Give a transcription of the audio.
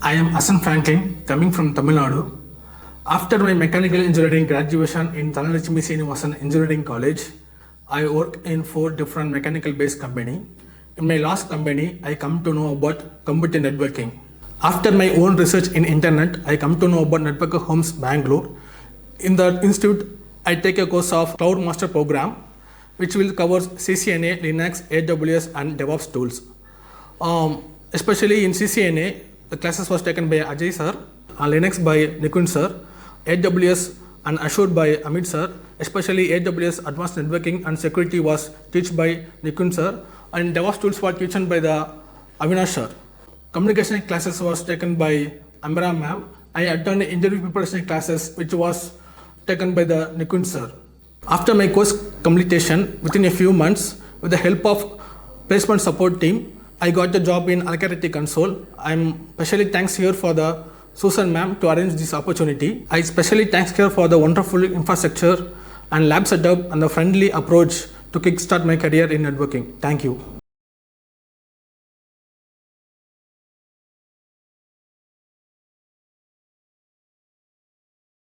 I am Asan Franklin, coming from Tamil Nadu. After my mechanical engineering graduation in Thalanachimi Srinivasan Engineering College, I worked in 4 different mechanical-based companies. In my last company, I come to know about computer networking. After my own research in internet, I come to know about Network Homes Bangalore. In the institute, I take a course of Cloud Master Program, which will cover CCNA, Linux, AWS, and DevOps tools. Especially in CCNA, the classes was taken by Ajay sir, Linux by Nikun sir, AWS and Azure by Amit sir. Especially AWS Advanced Networking and Security was taught by Nikun sir, and DevOps tools were taught by the Avinash sir. Communication classes was taken by Amra ma'am. I attended interview preparation classes which was taken by the Nikun sir. After my course completion, within a few months, with the help of placement support team, I got a job in Alacati Console. I'm especially thanks here for the Susan ma'am to arrange this opportunity. I especially thanks her for the wonderful infrastructure and lab setup and the friendly approach to kickstart my career in networking. Thank you.